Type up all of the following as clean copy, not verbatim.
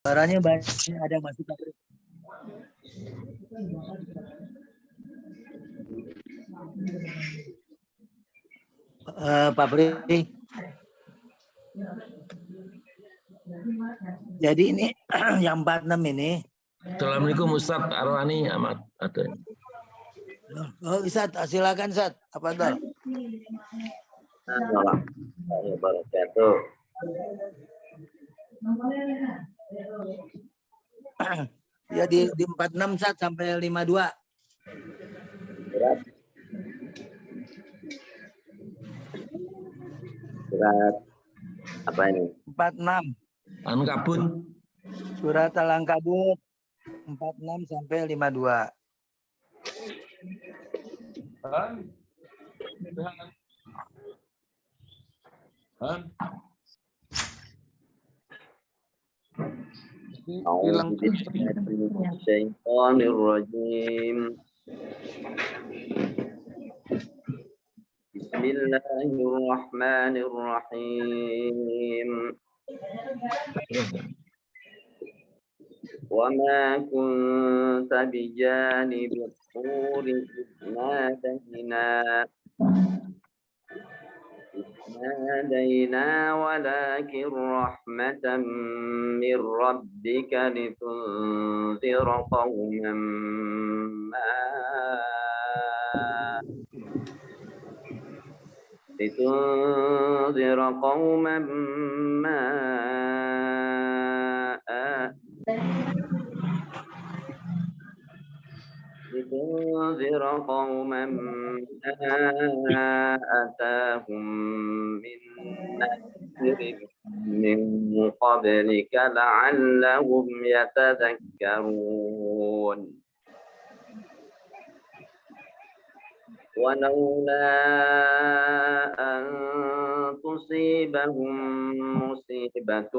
Suaranya banyak ada yang masuk. Pak Bri. Jadi ini yang 46 ini. Assalamualaikum Ustadz Arwani Ahmad. Oh, Ustadz, silakan Ustadz. Apa tuh? Assalamualaikum wabarakatuh. Ya di 46 Ustadz sampai 52. Surat apa ini? 46. Ankabut. Surat Al-Ankabut 46 sampai 52. A'udzubillahiminasyaitonirrajim. Bismillahirrahmanirrahim. Wa ma kunta bijanibi turi نادينا ولكن رحمة من ربك لتنذر قوما ما آتاهم من نذير من قبلك لعلهم يتذكرون ولولا أن تصيبهم مصيبة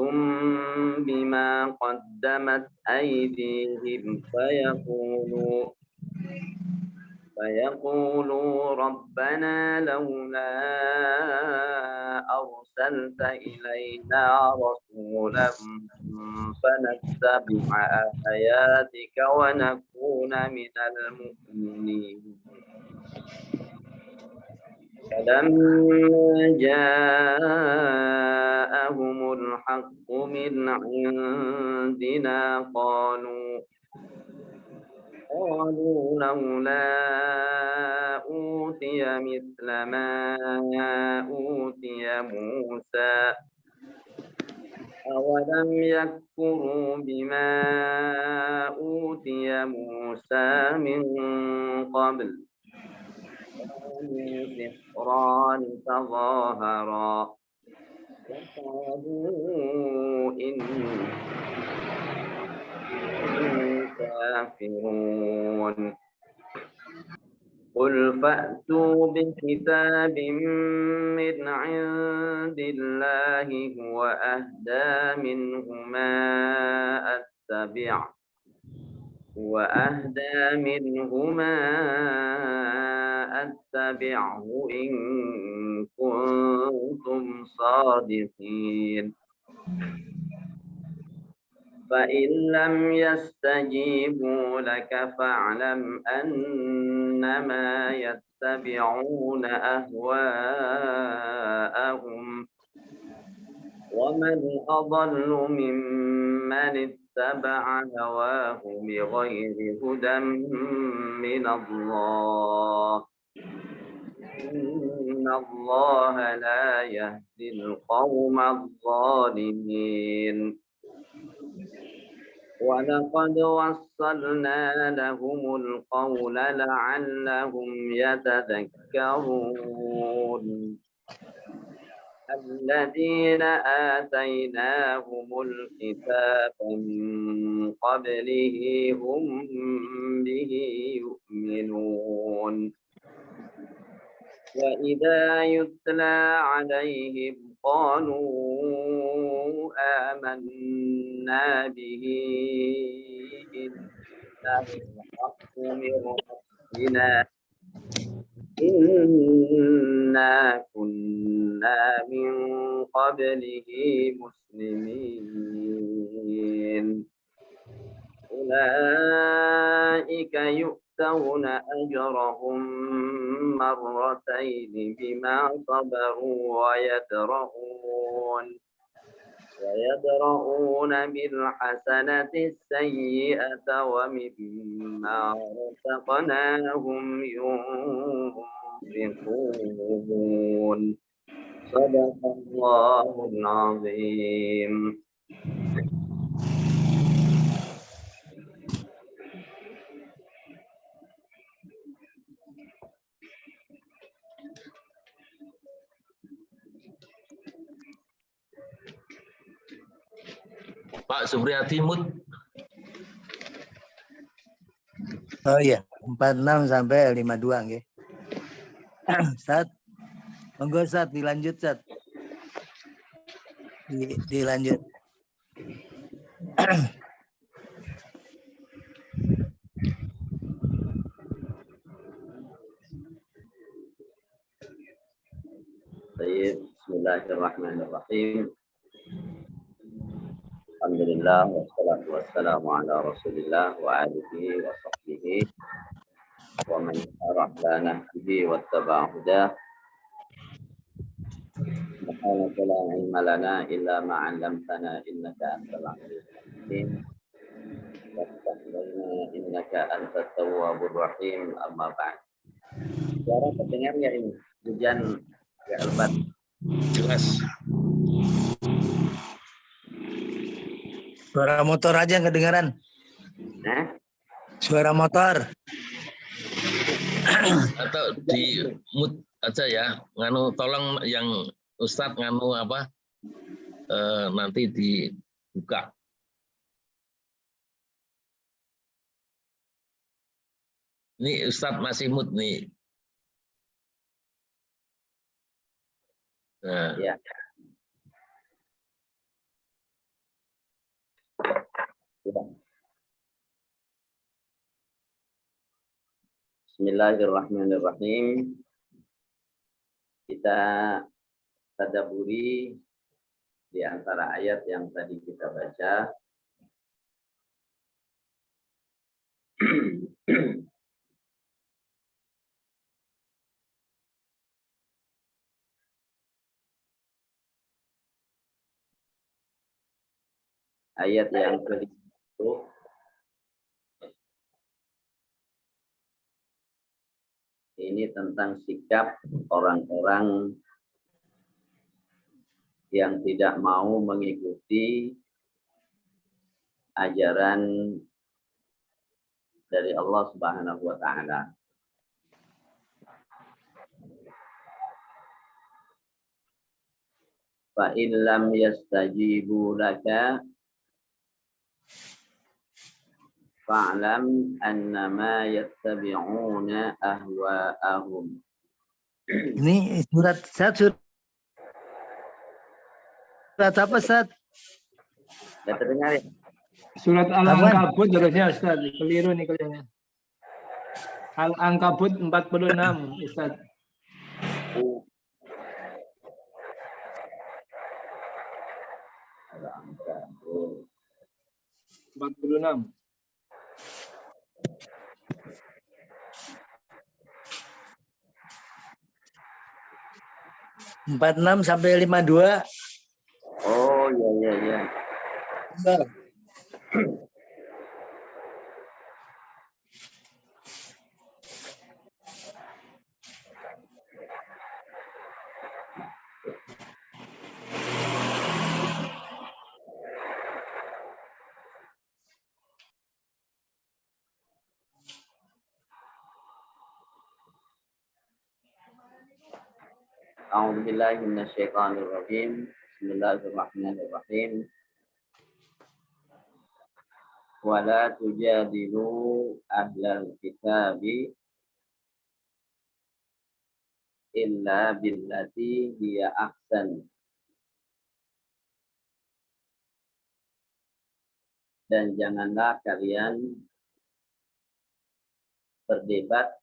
بما قدمت أيديهم فيقولوا ربنا لولا أرسلت إلينا رسولا فنتبع آياتك ونكون من المؤمنين فلما جاءهم الحق من عندنا قالوا لولا أوتي مثل ما أوتي موسى أولم يكفروا بما أوتي موسى من قبل سحران تظاهرا وقالوا إنا كافرون قل فأتوا بكتاب من عند الله هو أهدى منهما أتبعه إن كنتم صادقين فإن لم يستجيبوا لك فاعلم أنما يتبعون أهواءهم ومن أضل ممن اتبع هواه بغير هدى من الله إن الله لا يهدي القوم الظالمين ولقد وصلنا لهم القول لعلهم يتذكرون الذين آتيناهم الكتاب من قبله هم به يؤمنون وإذا يتلى عليهم قالوا آمنا به إنه الحق من ربنا إنا كنا من قبله مسلمين أولئك يؤتون أجرهم مرتين بما صبروا ويدرؤون بالحسنة السيئة ومما رزقناهم ينفقون صدق الله العظيم. Pak Supriyadi Mut. Oh iya, 46 sampai 52 nggih. Ustaz. Monggo Ustaz, dilanjut Ustaz. Dilanjut. Baik, bismillahirrahmanirrahim. Alhamdulillah wassalatu wassalamu ala Rasulillah wa alihi wa sahbihi wa man arahla nahbihi wa tabahudah. Subhanaka la ilma lana illa ma 'allamtana innaka antal alimul hakim. Waftah lana innaka antat tawwabur rahim. Amma ba'd. Suara terdengar ya ini? Hujan ya lebat. Jelas. Suara motor aja yang kedengaran. Suara motor. Atau di mute aja ya. Nganu tolong yang Ustadz nganu apa? Nanti dibuka. Ini Ustadz masih mute nih. Nah. Ya. Bismillahirrahmanirrahim. Kita tadabburi di antara ayat yang tadi kita baca. Ayat yang ke-10 ini tentang sikap orang-orang yang tidak mau mengikuti ajaran dari Allah Subhanahu wa taala. Fa in lam yastajibu laka fa'lam annama yattabi'una ahwa'ahum. Ini surat apa Ustaz? Ya terdengar ya? Surat Al-Ankabut harusnya Ustaz, keliru nih kelirunya. Al-Ankabut 46 Ustaz. Al-Ankabut 46. Empat enam sampai 52. Oh iya. A'udzu billahi minasyaitonir rajim. Bismillahirrahmanirrahim. Wa la tujadilu ahlal kitabi illa billati hiya ahsan. Dan janganlah kalian berdebat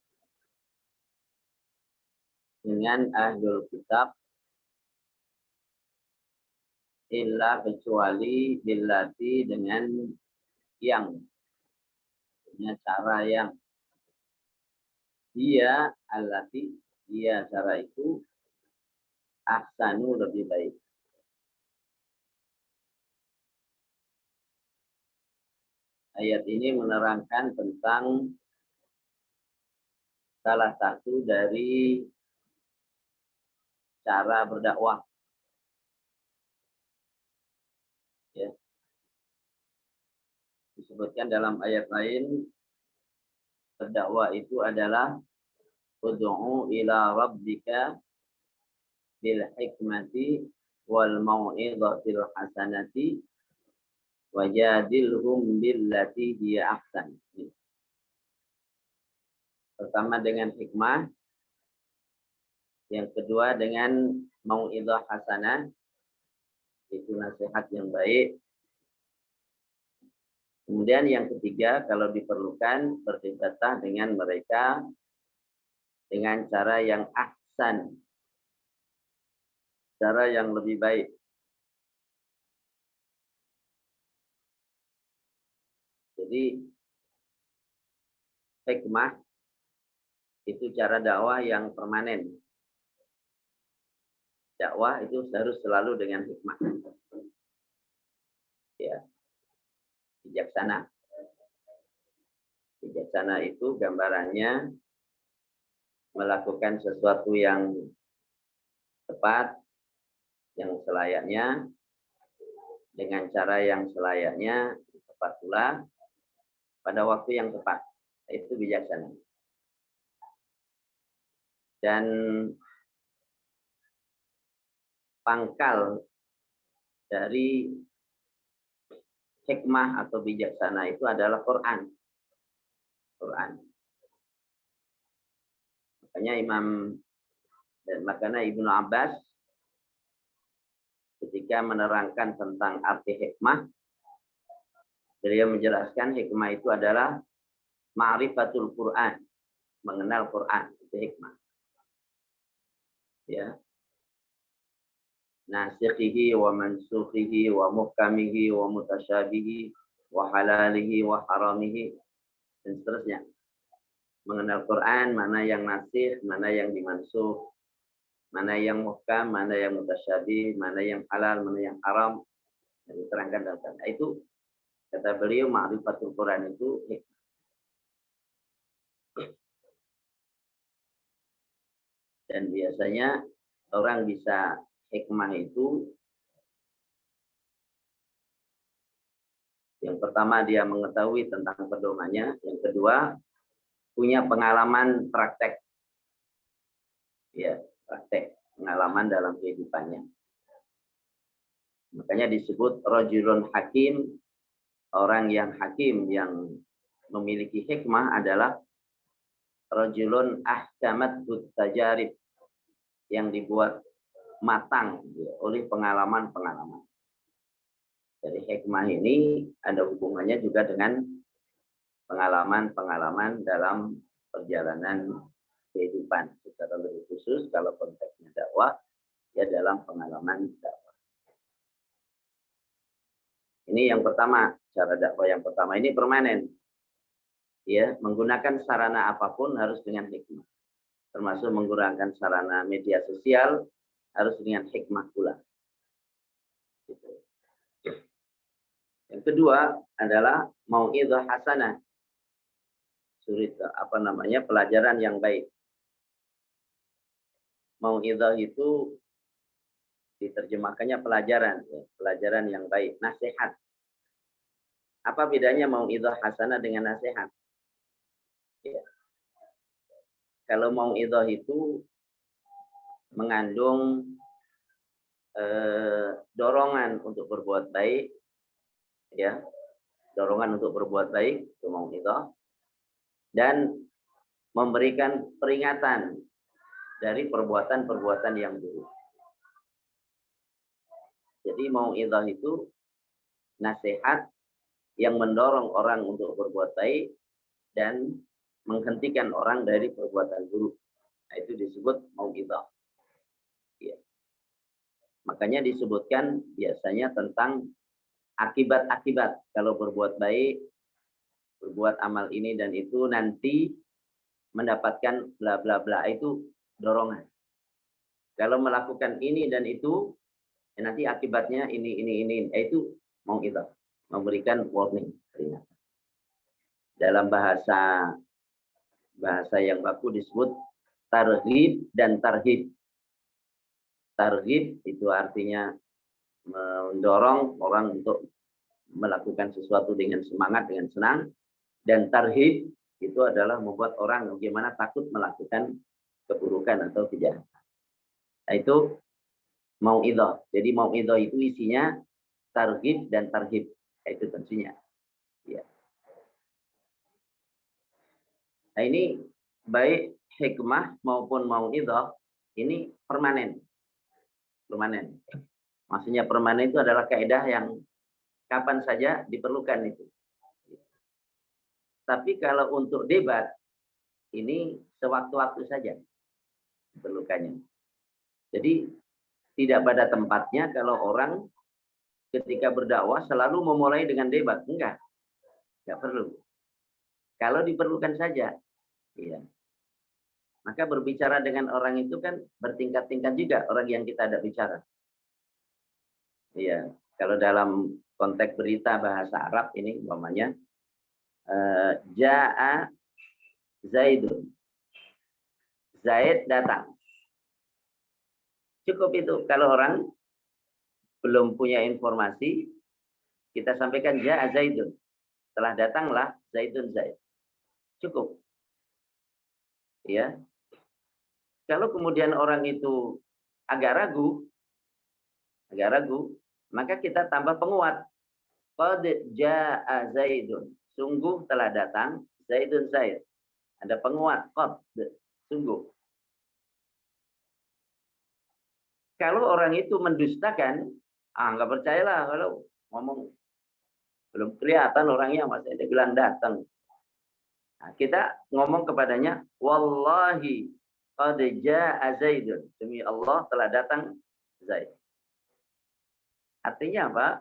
dengan ahlul kitab illa kecuali billati dengan yang cara yang dia allati dia cara itu ahsanu lebih baik. Ayat ini menerangkan tentang salah satu dari cara berdakwah. Ya. Disebutkan dalam ayat lain, berdakwah itu adalah ud'u ila rabbika bil hikmati wal mau'izatil hasanati wajadilhum billati hiya ahsan. Pertama dengan hikmah, yang kedua dengan mau'izah hasanah, itu nasihat yang baik. Kemudian yang ketiga, kalau diperlukan berdebatah dengan mereka dengan cara yang ahsan, cara yang lebih baik. Jadi hikmah itu cara dakwah yang permanen. Dakwah itu harus selalu dengan hikmah. Ya. Bijaksana. Bijaksana itu gambarannya melakukan sesuatu yang tepat, yang selayaknya, dengan cara yang selayaknya, tepat pula, pada waktu yang tepat. Itu bijaksana. Dan pangkal dari hikmah atau bijaksana itu adalah Quran. Makanya Ibnu Abbas ketika menerangkan tentang arti hikmah, beliau menjelaskan hikmah itu adalah ma'rifatul Quran, mengenal Quran, itu hikmah. Ya. Nasikhihi wa mansukhihi wa muhkamihi wa mutasyabihi wa halalihi wa haramihi dan seterusnya. Mengenal Quran, mana yang nasikh, mana yang dimansukh, mana yang muhkam, mana yang mutasyabih, mana yang halal, mana yang haram, dan diterangkan dalam sana. Itu kata beliau ma'rifatul Quran itu hikmah. Dan biasanya orang bisa hikmah itu yang pertama dia mengetahui tentang pedomannya, yang kedua punya pengalaman praktek. Ya, praktek, pengalaman dalam kehidupannya. Makanya disebut rajulun hakim, orang yang hakim yang memiliki hikmah adalah rajulun ahkamat tajarib, yang dibuat matang oleh pengalaman-pengalaman. Jadi hikmah ini ada hubungannya juga dengan pengalaman-pengalaman dalam perjalanan kehidupan. Secara lebih khusus kalau konteksnya dakwah, ya dalam pengalaman dakwah. Ini yang pertama, cara dakwah yang pertama ini permanen. Ya, menggunakan sarana apapun harus dengan hikmah. Termasuk menggunakan sarana media sosial harus dengan hikmah pula. Yang kedua adalah mau'izah hasanah. Pelajaran yang baik. Mau'izah itu diterjemahkannya pelajaran, ya, pelajaran yang baik, nasihat. Apa bedanya mau'izah hasanah dengan nasihat? Ya. Kalau mau'izah itu mengandung dorongan untuk berbuat baik, ya, dorongan untuk berbuat baik itu mau'izah, dan memberikan peringatan dari perbuatan-perbuatan yang buruk. Jadi mau'izah itu nasihat yang mendorong orang untuk berbuat baik dan menghentikan orang dari perbuatan buruk. Nah, itu disebut mau'izah. Ya. Makanya disebutkan biasanya tentang akibat-akibat. Kalau berbuat baik, berbuat amal ini dan itu, nanti mendapatkan bla bla bla. Itu dorongan. Kalau melakukan ini dan itu, ya nanti akibatnya ini. Itu mau itu, memberikan warning. Dalam bahasa yang baku disebut targhib dan tarhib. Targhib itu artinya mendorong orang untuk melakukan sesuatu dengan semangat, dengan senang. Dan tarhib itu adalah membuat orang bagaimana takut melakukan keburukan atau kejahatan. Nah, itu mau'idhah. Jadi mau'idhah itu isinya targhib dan tarhib. Itu tentunya. Ya. Nah, ini baik hikmah maupun mau'idhah ini permanen. Permanen. Maksudnya permanen itu adalah kaidah yang kapan saja diperlukan itu. Tapi kalau untuk debat, ini sewaktu-waktu saja diperlukannya. Jadi tidak pada tempatnya kalau orang ketika berdakwah selalu memulai dengan debat. Enggak perlu. Kalau diperlukan saja. Iya. Maka berbicara dengan orang itu kan bertingkat-tingkat juga orang yang kita ada bicara. Iya, kalau dalam konteks berita bahasa Arab ini umpamanya Ja'a Zaidun. Zaid datang. Cukup itu. Kalau orang belum punya informasi, kita sampaikan Ja'a Zaidun. Setelah datanglah Zaidun Zaid. Cukup. Ya. Kalau kemudian orang itu agak ragu, maka kita tambah penguat. Qad jaa Zaidun. Sungguh telah datang Zaidun Zaid. Ada penguat. Qad. Sungguh. Kalau orang itu mendustakan, nggak percayalah kalau ngomong belum kelihatan orangnya masih ada bilang datang. Nah, kita ngomong kepadanya, wallahi qad jaa Zaidun. Demi Allah telah datang Zaid. Artinya apa?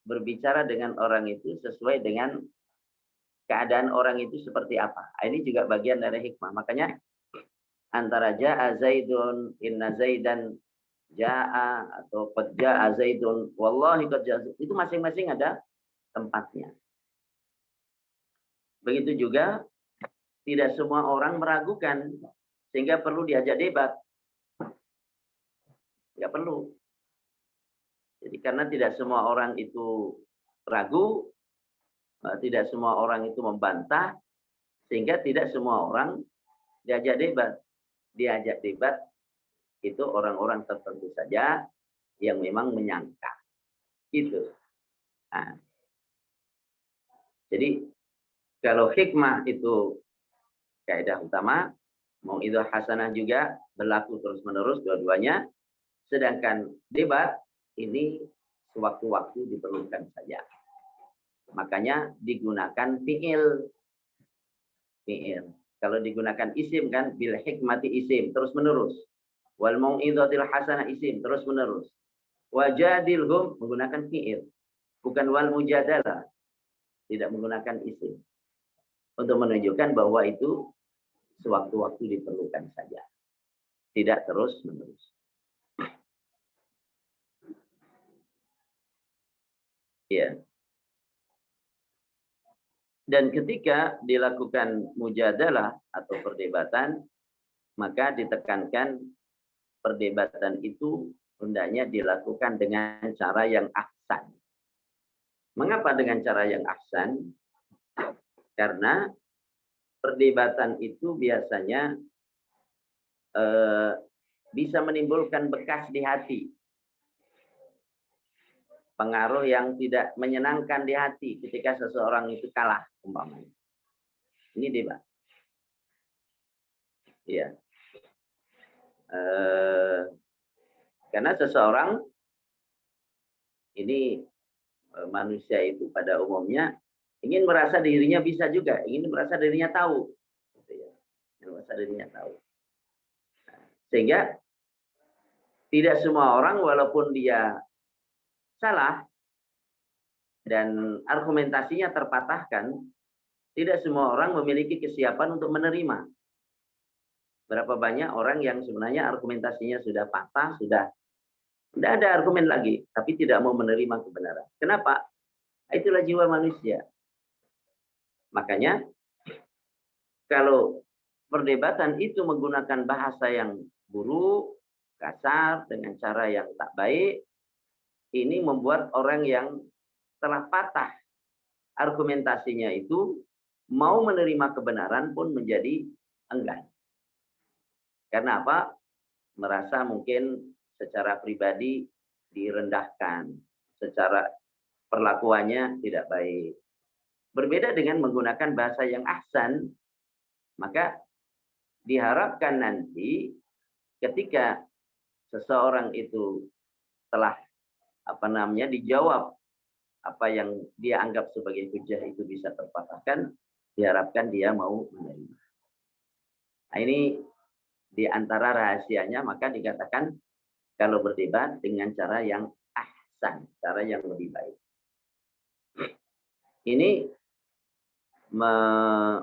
Berbicara dengan orang itu sesuai dengan keadaan orang itu seperti apa. Ini juga bagian dari hikmah. Makanya antara jaa Zaidun, inna Zaidan jaa atau qad jaa Zaidun, wallahi qad jaa, itu masing-masing ada tempatnya. Begitu juga tidak semua orang meragukan sehingga perlu diajak debat. Enggak perlu. Jadi karena tidak semua orang itu ragu, tidak semua orang itu membantah, sehingga tidak semua orang diajak debat. Diajak debat itu orang-orang tertentu saja yang memang menyangka. Gitu. Nah, jadi kalau hikmah itu kaidah utama, mau'idhah hasanah juga berlaku terus-menerus dua-duanya. Sedangkan debat ini sewaktu-waktu diperlukan saja. Makanya digunakan fi'il. Fi'il. Kalau digunakan isim kan bil hikmati isim terus-menerus. Wal mau'idhatil hasanah isim terus-menerus. Wajadilhum menggunakan fi'il. Bukan wal mujadalah. Tidak menggunakan isim. Untuk menunjukkan bahwa itu sewaktu-waktu diperlukan saja. Tidak terus-menerus. Ya. Dan ketika dilakukan mujadalah atau perdebatan, maka ditekankan perdebatan itu hendaknya dilakukan dengan cara yang ahsan. Mengapa dengan cara yang ahsan? Karena perdebatan itu biasanya bisa menimbulkan bekas di hati. Pengaruh yang tidak menyenangkan di hati ketika seseorang itu kalah umpamanya. Ini debat. Iya. Karena seseorang ini manusia itu pada umumnya ingin merasa dirinya bisa juga, ingin merasa dirinya tahu. Gitu ya. Ingin merasa dirinya tahu. Sehingga tidak semua orang walaupun dia salah dan argumentasinya terpatahkan, tidak semua orang memiliki kesiapan untuk menerima. Berapa banyak orang yang sebenarnya argumentasinya sudah patah, sudah tidak ada argumen lagi, tapi tidak mau menerima kebenaran. Kenapa? Itulah jiwa manusia. Makanya kalau perdebatan itu menggunakan bahasa yang buruk, kasar, dengan cara yang tak baik, ini membuat orang yang telah patah argumentasinya itu mau menerima kebenaran pun menjadi enggan. Karena apa? Merasa mungkin secara pribadi direndahkan, secara perlakuannya tidak baik. Berbeda dengan menggunakan bahasa yang ahsan, maka diharapkan nanti ketika seseorang itu telah dijawab apa yang dia anggap sebagai hujah itu bisa terpatahkan, diharapkan dia mau menerima. Nah, ini di antara rahasianya, maka dikatakan kalau berdebat dengan cara yang ahsan, cara yang lebih baik. Ini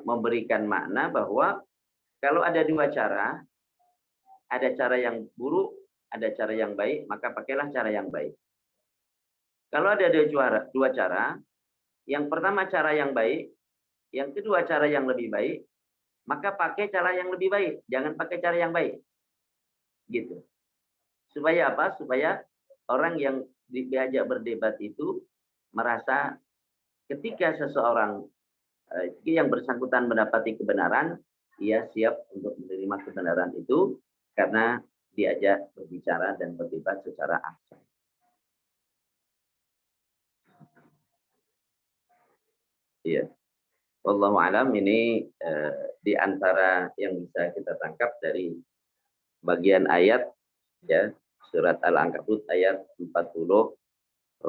memberikan makna bahwa kalau ada dua cara, ada cara yang buruk, ada cara yang baik, maka pakailah cara yang baik. Kalau ada dua cara, yang pertama cara yang baik, yang kedua cara yang lebih baik, maka pakai cara yang lebih baik, jangan pakai cara yang baik. Gitu. Supaya apa? Supaya orang yang diajak berdebat itu merasa ketika seseorang yang bersangkutan mendapati kebenaran, ia siap untuk menerima kebenaran itu karena diajak berbicara dan berdebat secara ahsan. Iya. Wallahu alam, ini di antara yang bisa kita tangkap dari bagian ayat ya, surat Al-Ankabut ayat 46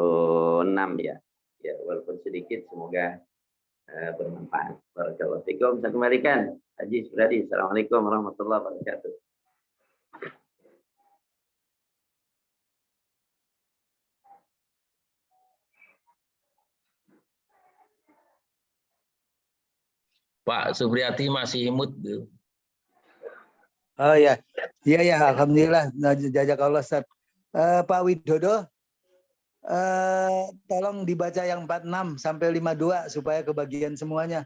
ya. Ya, walaupun sedikit semoga bermanfaat. Barakallahu fikum. Saya kembalikan Haji Subradi. Assalamualaikum warahmatullahi wabarakatuh. Pak Supriyati masih imut. Oh ya, iya alhamdulillah. Jazakallah Ustaz. Pak Widodo, tolong dibaca yang 46 sampai 52 supaya kebagian semuanya.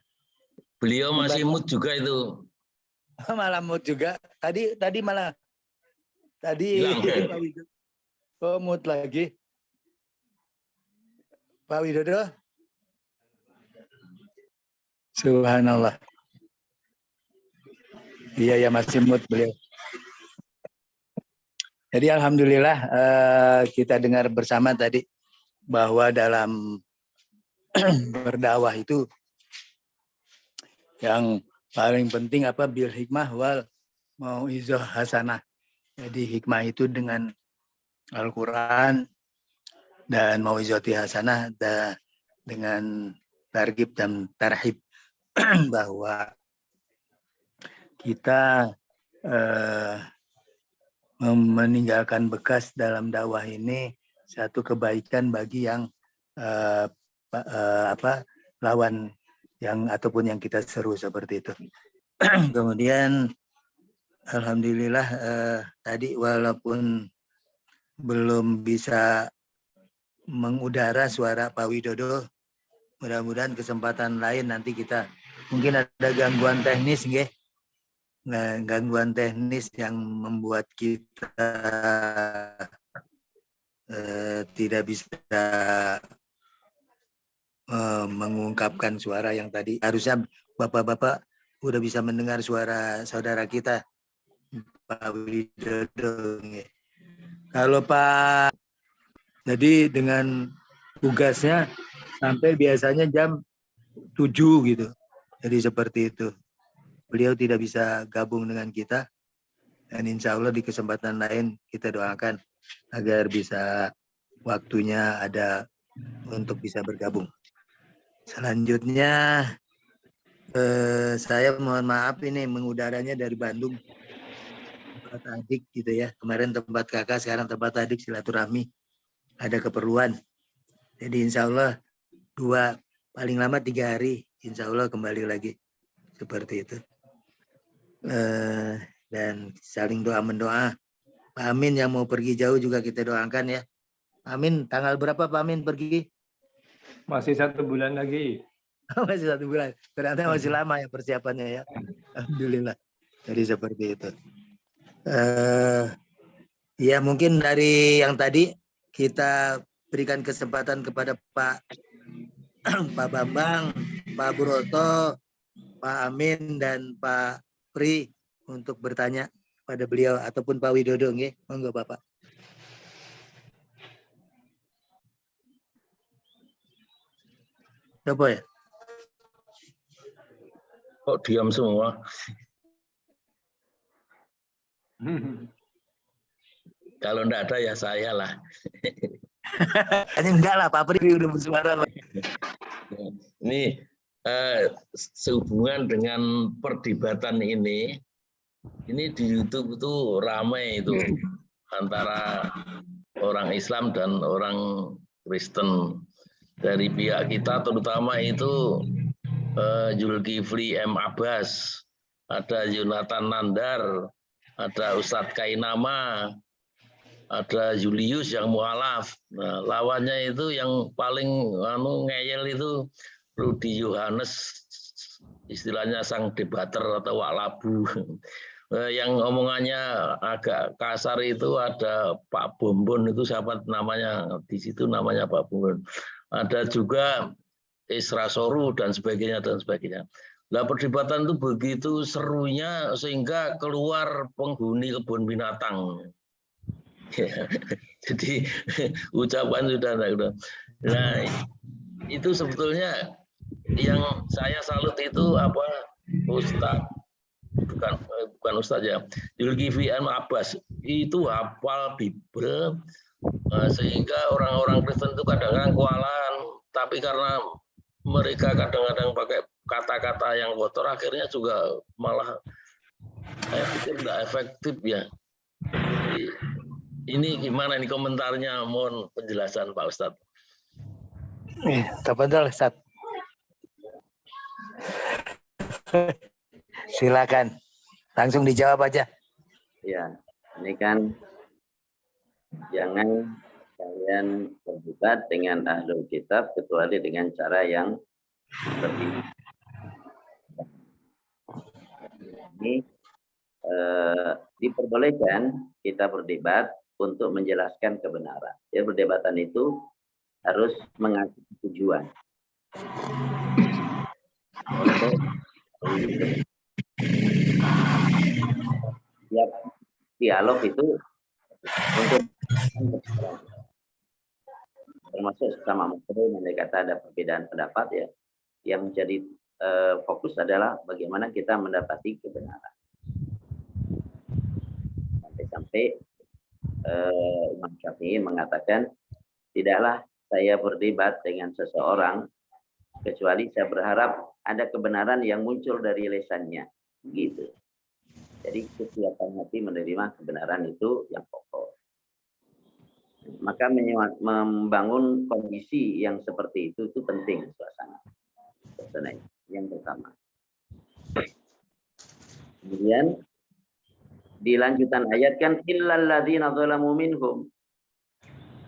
Beliau masih imut juga itu. Malah mood juga. Tadi malah Hilang, Pak Widodo. Oh, mood lagi. Pak Widodo. Subhanallah. Iya ya, masih mood beliau. Jadi alhamdulillah kita dengar bersama tadi bahwa dalam berdakwah itu yang paling penting apa? Bil hikmah wal mau'izah hasanah. Jadi hikmah itu dengan Al-Quran dan mau'izati hasanah dengan targhib dan tarhib bahwa kita meninggalkan bekas dalam dakwah ini satu kebaikan bagi yang lawan yang ataupun yang kita seru seperti itu. Kemudian alhamdulillah tadi walaupun belum bisa mengudara suara Pak Widodo, mudah-mudahan kesempatan lain nanti kita mungkin ada gangguan teknis nggih. Nah, gangguan teknis yang membuat kita tidak bisa mengungkapkan suara yang tadi. Harusnya Bapak-bapak udah bisa mendengar suara saudara kita Pak Widodo. Kalau Pak, jadi dengan tugasnya sampai biasanya jam 7 gitu. Jadi seperti itu. Beliau tidak bisa gabung dengan kita. Dan insya Allah di kesempatan lain kita doakan agar bisa waktunya ada untuk bisa bergabung. Selanjutnya saya mohon maaf ini mengudaranya dari Bandung. tempat adik gitu ya. Kemarin tempat kakak, sekarang tempat adik, silaturahmi. Ada keperluan. Jadi insya Allah 2, paling lama 3 hari, insya Allah kembali lagi. Seperti itu. Dan saling doa mendoa. Pak Amin yang mau pergi jauh juga kita doakan ya. Amin, tanggal berapa Pak Amin pergi? Masih 1 bulan lagi. Masih 1 bulan. Ternyata masih lama ya persiapannya ya. Alhamdulillah. Jadi seperti itu. Ya mungkin dari yang tadi kita berikan kesempatan kepada Pak Bambang, Pak Buroto, Pak Amin dan Pak Pri untuk bertanya pada beliau ataupun Pak Widodo nggih. Monggo Bapak. Apa ya? Kok diam semua? Kalau enggak ada ya saya lah. Hanya enggak lah Pak Pri udah bersuara. Ini sehubungan dengan perdebatan ini di YouTube itu ramai itu antara orang Islam dan orang Kristen. Dari pihak kita terutama itu Zulkifli M. Abbas, ada Yonatan Nandar, ada Ustadz Kainama, ada Julius yang mualaf. Nah, lawannya itu yang paling ngeyel itu Rudi Yohanes, istilahnya sang debater atau waklabu. Yang omongannya agak kasar itu ada Pak Bombon, itu siapa namanya, di situ namanya Pak Bombon. Ada juga Isra Soru dan sebagainya dan sebagainya. Nah, perdebatan itu begitu serunya sehingga keluar penghuni kebun binatang. Jadi ucapan sudah. Nah, itu sebetulnya yang saya salut itu apa, Ustadz, bukan Ustadz ya, Zulkifli M. Abbas itu hafal Bible, sehingga orang-orang Kristen itu kadang-kadang kewalahan, tapi karena mereka kadang-kadang pakai kata-kata yang kotor, akhirnya juga malah saya pikir tidak efektif ya. Jadi, ini gimana nih komentarnya? Mohon penjelasan Pak Ustadz. Tafadhol Ustaz. Silakan. Langsung dijawab aja. Ya, ini kan jangan kalian berdebat dengan ahlul kitab kecuali dengan cara yang seperti ini. Diperbolehkan kita berdebat untuk menjelaskan kebenaran. Ya, perdebatan itu harus mengacu tujuan. Setiap dialog itu untuk termasuk sama muslim, andai kata ada perbedaan pendapat ya, yang menjadi fokus adalah bagaimana kita mendapati kebenaran. Sampai Imam Syafi'i mengatakan, tidaklah saya berdebat dengan seseorang kecuali saya berharap ada kebenaran yang muncul dari lisannya, gitu. Jadi kesiapan hati menerima kebenaran itu yang pokok. Maka membangun kondisi yang seperti itu penting, suasana yang pertama. Kemudian di lanjutan ayat kan illal ladzina zalamu minhum,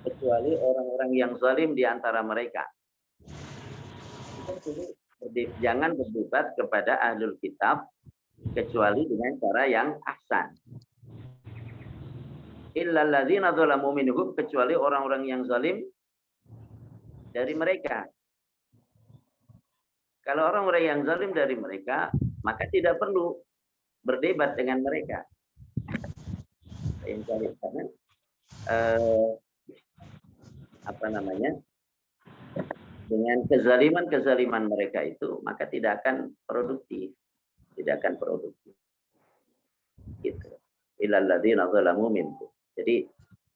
kecuali orang-orang yang zalim di antara mereka. Jangan berdebat kepada ahlul kitab kecuali dengan cara yang ahsan. Illal ladzina zalamu minhum, kecuali orang-orang yang zalim dari mereka. Kalau orang-orang yang zalim dari mereka, maka tidak perlu berdebat dengan mereka. Yang cari karena dengan kezaliman mereka itu, maka tidak akan produktif, gitu. Illal ladzina zalamu minhum. Jadi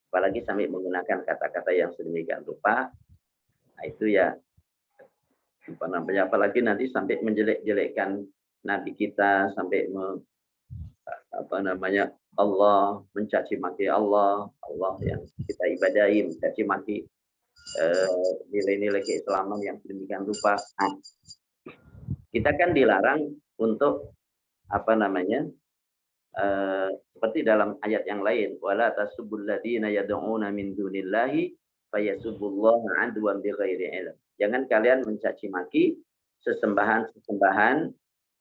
apalagi sampai menggunakan kata-kata yang sedemikian rupa, nah itu ya apalagi nanti sampai menjelek-jelekkan nabi kita, sampai Allah, mencaci maki Allah, Allah yang kita ibadahi, mencaci maki nilai-nilai keislaman yang sedemikian rupa. Nah, kita kan dilarang untuk apa namanya? Seperti dalam ayat yang lain, wala tasubbul ladzina yad'una min dunillahi fayasubbullaha adwan bighairi ilm. Jangan kalian mencaci maki sesembahan-sesembahan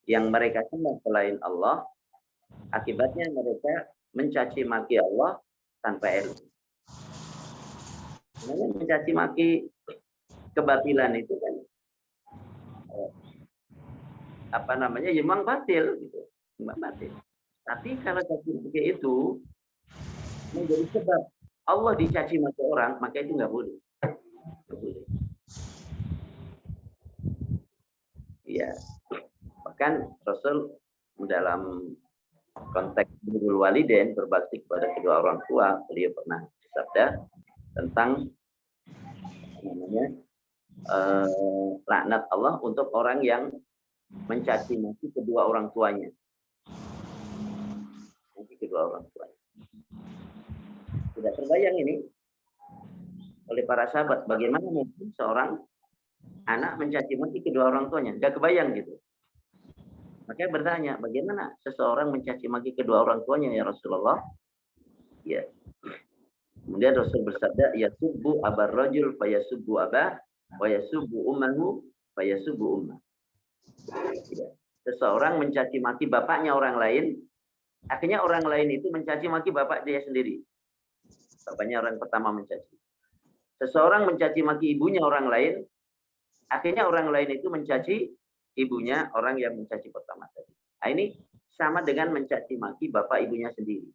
yang mereka sembah selain Allah, akibatnya mereka mencaci maki Allah tanpa ilmu. Mencaci maki kebatilan itu kan apa namanya? Ya memang batil gitu. Memang batil. Tapi kalau caci maki itu menjadi sebab Allah dicaci maki orang, maka itu nggak boleh. Nggak boleh. Iya. Bahkan Rasul dalam konteks birrul walidain, berbakti kepada kedua orang tua, beliau pernah bersabda tentang namanya laknat Allah untuk orang yang mencaci maki kedua orang tuanya. Kedua orang tuanya. Tidak terbayang ini oleh para sahabat bagaimana mungkin seorang anak mencaci maki kedua orang tuanya. Tidak kebayang gitu. Makanya bertanya, bagaimana seseorang mencaci maki kedua orang tuanya ya Rasulullah? Ya. Kemudian Rasul bersabda, yasubbu abar rajul fayasubbu abah wa yasubbu ummahu fayasubbu ummah. Ya. Seseorang mencaci maki bapaknya orang lain, akhirnya orang lain itu mencaci maki bapak dia sendiri. Bapaknya orang pertama mencaci. Seseorang mencaci maki ibunya orang lain, akhirnya orang lain itu mencaci ibunya orang yang mencaci pertama tadi. Nah, ini sama dengan mencaci maki bapak ibunya sendiri.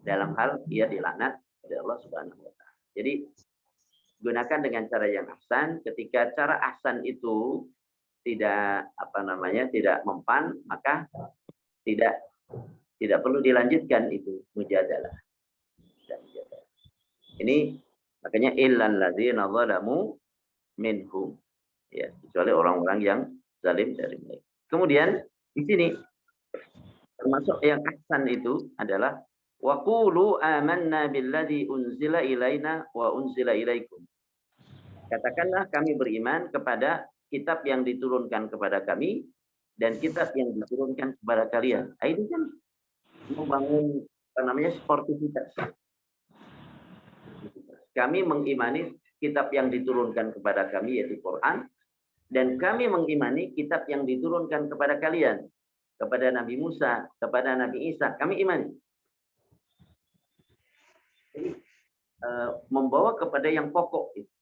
Dalam hal dia dilaknat oleh Allah Subhanahu wa taala. Jadi gunakan dengan cara yang ahsan. Ketika cara ahsan itu tidak apa namanya, tidak mempan, maka tidak perlu dilanjutkan itu mujadalah. Ini makanya illal ladzina zalamu minhum. Ya, kecuali orang-orang yang zalim dari mereka. Kemudian di sini termasuk yang ahsan itu adalah wa qulu amanna billadzi unzila ilaina wa unzila ilaikum. Katakanlah kami beriman kepada kitab yang diturunkan kepada kami dan kitab yang diturunkan kepada kalian. Ini kan membangun apa namanya sportivitas. Kami mengimani kitab yang diturunkan kepada kami yaitu Quran, dan kami mengimani kitab yang diturunkan kepada kalian, kepada Nabi Musa, kepada Nabi Isa, kami imani. Jadi, membawa kepada yang pokok itu.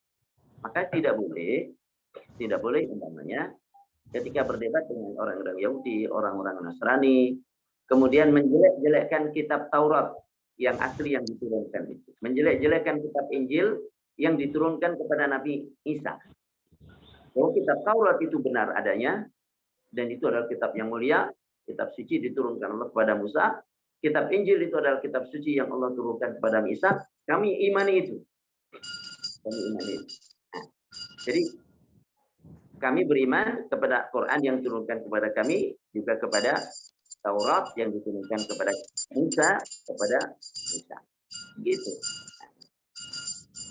Maka tidak boleh umpamanya ketika berdebat dengan orang-orang Yahudi, orang-orang Nasrani, kemudian menjelek-jelekkan kitab Taurat yang asli yang diturunkan itu. Menjelek-jelekkan kitab Injil yang diturunkan kepada Nabi Isa. Kalau kitab Taurat itu benar adanya, dan itu adalah kitab yang mulia, kitab suci diturunkan Allah kepada Musa, kitab Injil itu adalah kitab suci yang Allah turunkan kepada Isa, kami imani itu. Kami imani itu. Jadi, kami beriman kepada Quran yang diturunkan kepada kami, juga kepada Taurat yang diturunkan kepada Musa, kepada Isa. Gitu.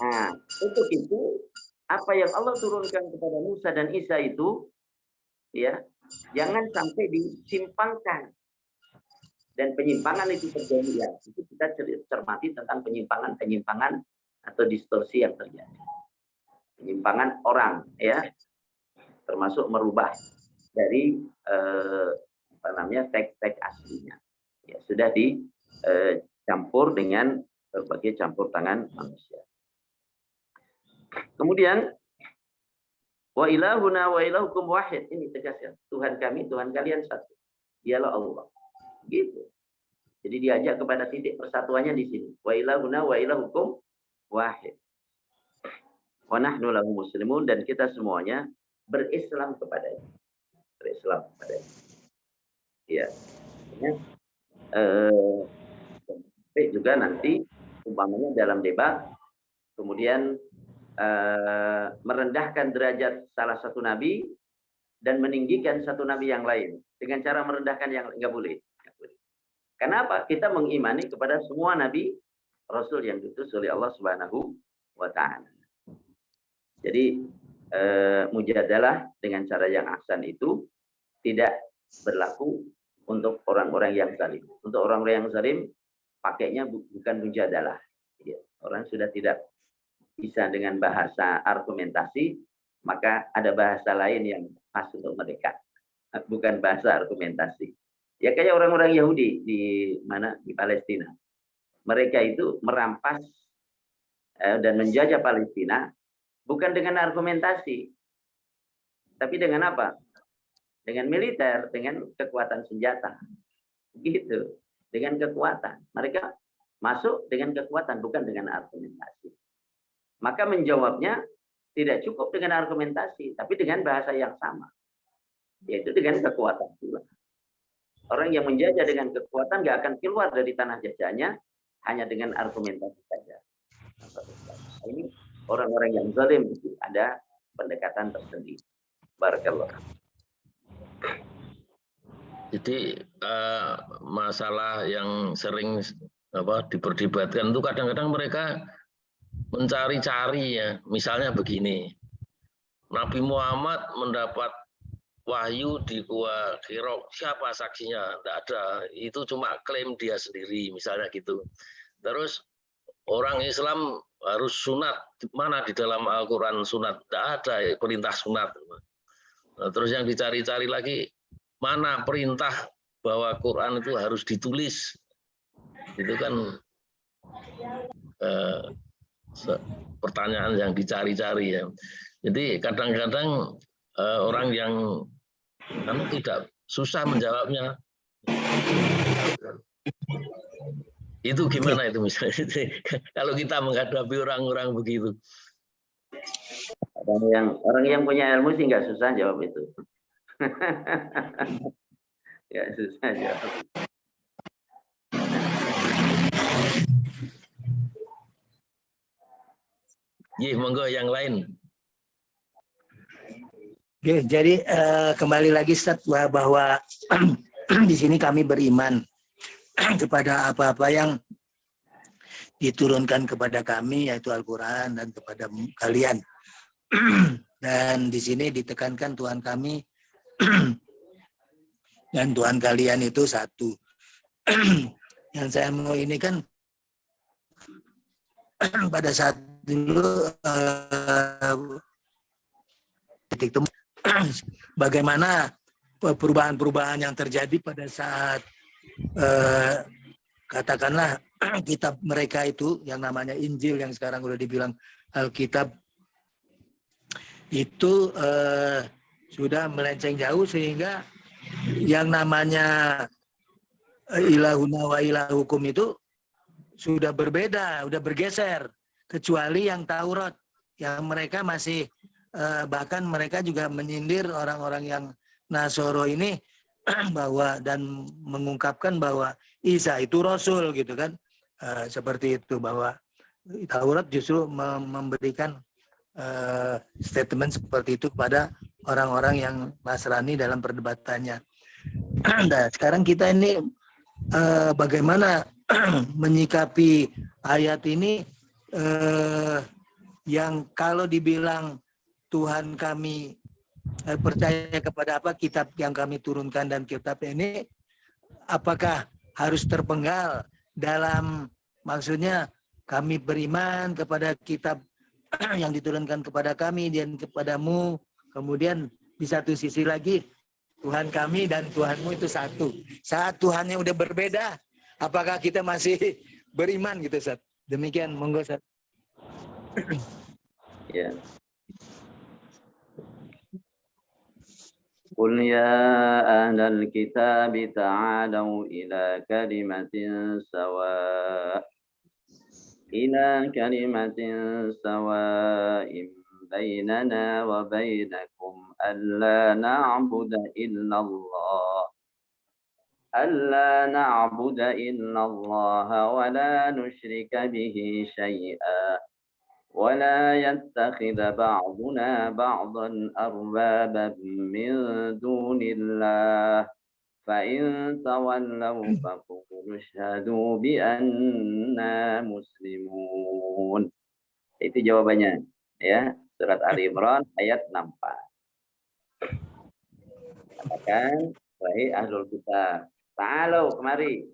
Nah, untuk itu apa yang Allah turunkan kepada Musa dan Isa itu, ya, jangan sampai disimpangkan. Dan penyimpangan itu terjadi ya. Itu kita cermati tentang penyimpangan atau distorsi yang terjadi. Penyimpangan orang, ya, termasuk merubah dari apa namanya teks-teks aslinya. Ya, sudah dicampur dengan berbagai campur tangan manusia. Kemudian wa ilahuna wa ilahukum wahid, ini tegasnya. Tuhan kami, Tuhan kalian satu. Dialah Allah. Gitu. Jadi diajak kepada titik persatuannya di sini. Wa ilahuna wa ilahukum wahid. Wa nahnu lahu muslimun, dan kita semuanya berislam kepadanya. Berislam kepadanya. Ya. Juga nanti umpamanya dalam debat kemudian merendahkan derajat salah satu nabi dan meninggikan satu nabi yang lain dengan cara merendahkan yang nggak boleh. Karena apa? Kita mengimani kepada semua nabi rasul yang diutus oleh Allah Subhanahu wa taala. Jadi mujadalah dengan cara yang ahsan itu tidak berlaku untuk orang-orang yang zalim. Untuk orang-orang yang zalim pakainya bukan mujadalah. Ya, orang sudah tidak bisa dengan bahasa argumentasi, maka ada bahasa lain yang pas untuk mereka. Bukan bahasa argumentasi. Ya kayak orang-orang Yahudi di mana di Palestina. Mereka itu merampas dan menjajah Palestina bukan dengan argumentasi, tapi dengan apa? Dengan militer, dengan kekuatan senjata. Gitu. Dengan kekuatan. Mereka masuk dengan kekuatan, bukan dengan argumentasi. Maka menjawabnya tidak cukup dengan argumentasi, tapi dengan bahasa yang sama. Yaitu dengan kekuatan pula. Orang yang menjajah dengan kekuatan nggak akan keluar dari tanah jajahnya hanya dengan argumentasi saja. Ini orang-orang yang zalim itu ada pendekatan tersendiri. Barakallah. Jadi masalah yang sering diperdebatkan itu kadang-kadang mereka mencari-cari ya. Misalnya begini, Nabi Muhammad mendapat wahyu di Gua Hira, siapa saksinya? Tidak ada. Itu cuma klaim dia sendiri, misalnya gitu. Terus orang Islam harus sunat, mana di dalam Al-Quran sunat? Tidak ada perintah sunat. Nah, terus yang dicari-cari lagi, mana perintah bahwa Quran itu harus ditulis? Itu kan pertanyaan yang dicari-cari ya. Jadi kadang-kadang orang yang tidak susah menjawabnya. Itu gimana itu misalnya? Kalau kita menghadapi orang-orang begitu. Orang yang punya ilmu sih nggak susah jawab itu. Nggak susah jawab. Iya, monggo yang lain. Oke, jadi kembali lagi Ustaz bahwa di sini kami beriman kepada apa-apa yang diturunkan kepada kami yaitu Al-Quran dan kepada kalian. Dan di sini ditekankan Tuhan kami dan Tuhan kalian itu satu. Yang saya mau ini kan pada saat dulu titik temu bagaimana perubahan-perubahan yang terjadi pada saat katakanlah kitab mereka itu yang namanya Injil yang sekarang udah dibilang Alkitab itu sudah melenceng jauh sehingga yang namanya ilahuna wa ilahukum itu sudah berbeda, sudah bergeser kecuali yang Taurat yang mereka masih bahkan mereka juga menyindir orang-orang yang Nasoro ini bahwa dan mengungkapkan bahwa Isa itu Rasul gitu kan, seperti itu bahwa Taurat justru memberikan statement seperti itu kepada orang-orang yang Nasrani dalam perdebatannya. Nah, sekarang kita ini bagaimana menyikapi ayat ini yang kalau dibilang Tuhan kami percaya kepada apa kitab yang kami turunkan dan kitab ini apakah harus terpenggal dalam maksudnya kami beriman kepada kitab yang diturunkan kepada kami dan kepadamu, kemudian di satu sisi lagi Tuhan kami dan Tuhanmu itu satu. Saat Tuhannya udah berbeda, apakah kita masih beriman gitu Ustaz? Demikian, monggo Ustaz. Ya. قل يا أهل الكتاب تعالوا إلى كلمة سواء بيننا وبينكم ألا نعبد إلا الله ولا نشرك به شيئا ولا يتخذ بعضنا بعضا أربابا من دون الله فإن تولوا فقولوا اشهدوا بأننا مسلمون. Itu jawabannya, ya. Surat Ali Imran ayat 64. Katakan, wahai ahlul kitab, ta'alu kemari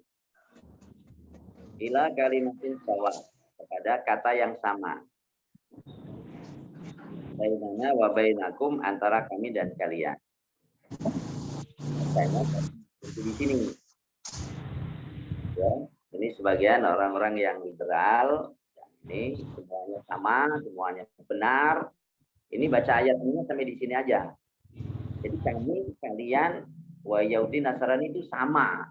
ila kalimatin sawa, kepada kata yang sama. Bainana wa bainakum, antara kami dan kalian. Katanya di sini. Ya, ini sebagian orang-orang yang liberal, ini semuanya sama, semuanya benar. Ini baca ayat ini sampai di sini aja. Jadi kami, kalian, wa Yahudi Nasrani itu sama.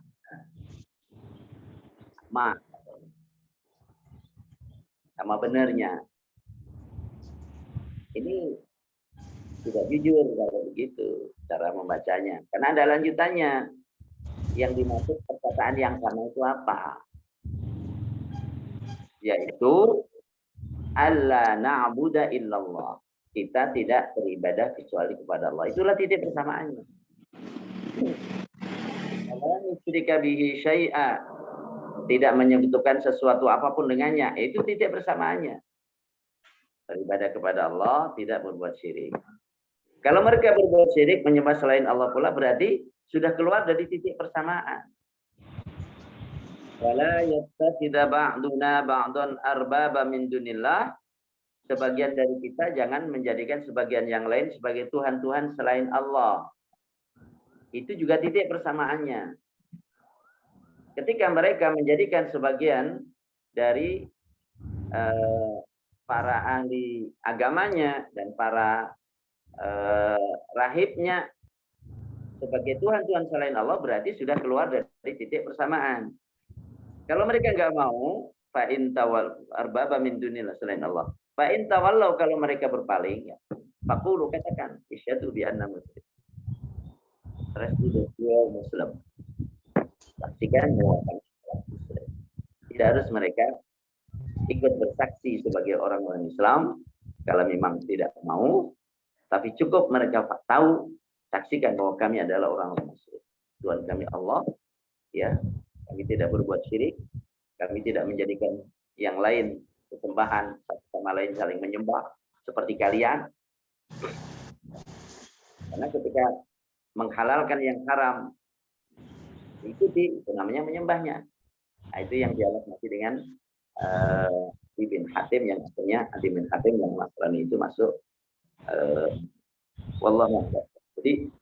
Sama benarnya. Ini tidak jujur kalau begitu cara membacanya. Karena ada lanjutannya. Yang dimaksud perkataan yang sama itu apa? Yaitu alla na'budu illallah. Kita tidak beribadah kecuali kepada Allah. Itulah titik persamaannya. Allah yusyrika bihi syai'a, tidak menyebutkan sesuatu apapun dengannya, itu titik persamaannya. Beribadah kepada Allah, tidak berbuat syirik. Kalau mereka berbuat syirik, menyembah selain Allah pula, berarti sudah keluar dari titik persamaan. Wala yattakhidha ba'duna ba'dan arbaba min dunillah. Sebagian dari kita jangan menjadikan sebagian yang lain sebagai Tuhan-Tuhan selain Allah. Itu juga titik persamaannya. Ketika mereka menjadikan sebagian dari para ahli agamanya dan para rahibnya sebagai Tuhan-Tuhan selain Allah, berarti sudah keluar dari titik persamaan. Kalau mereka nggak mau, fa'in tawal arbaba min dunillah, selain Allah. Fa'in tawallau, kalau mereka berpaling, ya, faqulu, katakan, isyhadu bi anna muslim. Muslim. Saksikan bahwa kami Muslim. Tidak harus mereka ikut bersaksi sebagai orang-orang Islam kalau memang tidak mau, tapi cukup mereka tahu, saksikan bahwa kami adalah orang-orang Muslim. Tuhan kami Allah, ya, kami tidak berbuat syirik, kami tidak menjadikan yang lain kesembahan, satu sama lain saling menyembah seperti kalian. Karena ketika menghalalkan yang haram, ikuti, itu namanya menyembahnya. Nah, itu yang dialog masih dengan Adi bin Hatim, yang akhirnya Adi bin Hatim yang Nasrani itu masuk. Wallahu a'lam. Jadi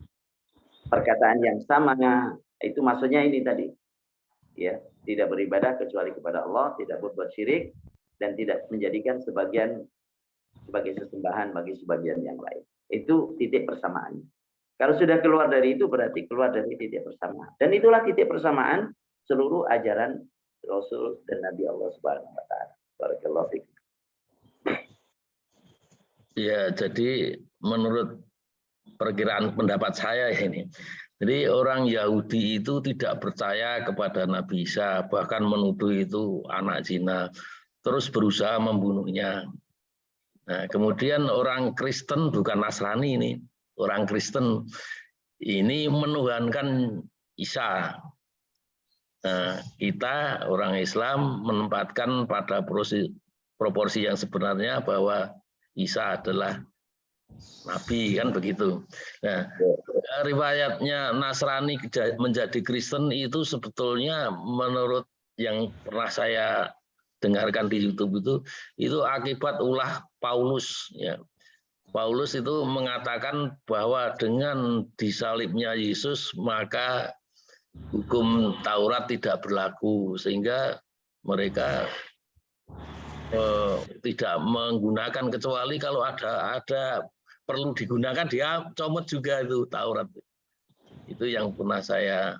perkataan yang sama itu maksudnya ini tadi, ya, tidak beribadah kecuali kepada Allah, tidak berbuat syirik, dan tidak menjadikan sebagian sebagai sesembahan bagi sebagian yang lain. Itu titik persamaannya. Kalau sudah keluar dari itu, berarti keluar dari titik persamaan. Dan itulah titik persamaan seluruh ajaran Rasul dan Nabi Allah Subhanahu wa taala. Barakallahu fiik. Ya, jadi menurut perkiraan pendapat saya ini, jadi orang Yahudi itu tidak percaya kepada Nabi Isa, bahkan menuduh itu anak zina, terus berusaha membunuhnya. Nah, kemudian orang Kristen, bukan Nasrani ini, orang Kristen ini menuhankan Isa. Nah, kita orang Islam menempatkan pada proporsi yang sebenarnya bahwa Isa adalah Nabi, kan begitu. Nah, riwayatnya Nasrani menjadi Kristen itu sebetulnya menurut yang pernah saya dengarkan di YouTube itu akibat ulah Paulus. Ya. Paulus itu mengatakan bahwa dengan disalibnya Yesus maka hukum Taurat tidak berlaku, sehingga mereka tidak menggunakan, kecuali kalau ada perlu digunakan, dia comot juga itu Taurat. Itu yang pernah saya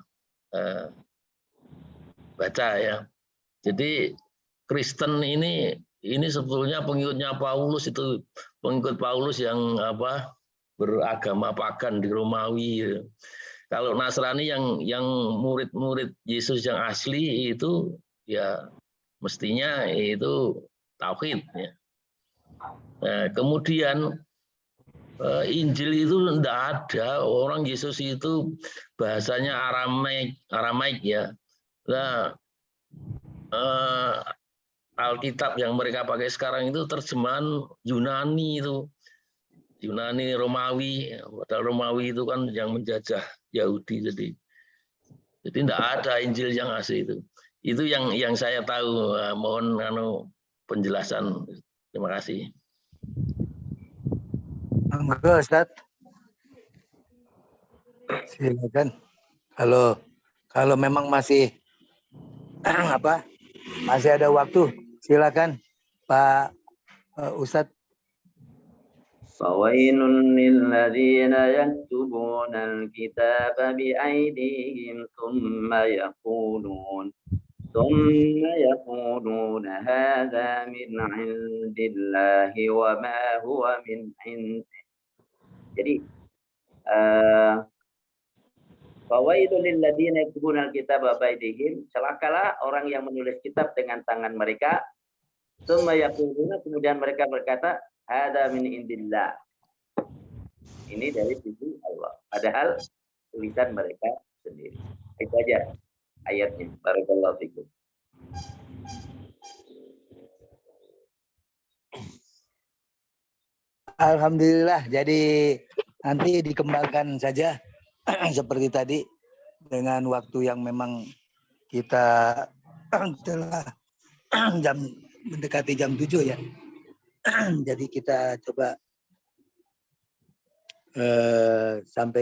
baca, ya. Jadi Kristen ini sebetulnya pengikutnya Paulus, itu pengikut Paulus yang beragama pagan di Romawi. Kalau Nasrani yang murid-murid Yesus yang asli itu ya mestinya itu tauhid, ya. Nah, kemudian Injil itu tidak ada. Orang Yesus itu bahasanya Aramaik ya. Nah, Alkitab yang mereka pakai sekarang itu terjemahan Yunani itu. Yunani Romawi. Padahal Romawi itu kan yang menjajah Yahudi. Jadi tidak ada Injil yang asli itu. Itu yang saya tahu. Mohon penjelasan. Terima kasih. Monggo Ustaz. Silakan. Kalau memang masih masih ada waktu, silakan Pak Ustadz. فويل للذين يكتبون الكتاب بأيديهم ثم يقولون هذا من عند الله وما هو من عند. Jadi fawailul lilladzina yaktubuna alkitaba biaydihim, celakalah orang yang menulis kitab dengan tangan mereka. Tsumma yaquluna, kemudian mereka berkata, hadza min indillah. Ini dari sisi Allah. Padahal tulisan mereka sendiri. Itu aja ayatnya. Barakallahu fikum. Alhamdulillah. Jadi nanti dikembangkan saja seperti tadi dengan waktu yang memang kita telah mendekati jam 7 ya. Jadi kita coba sampai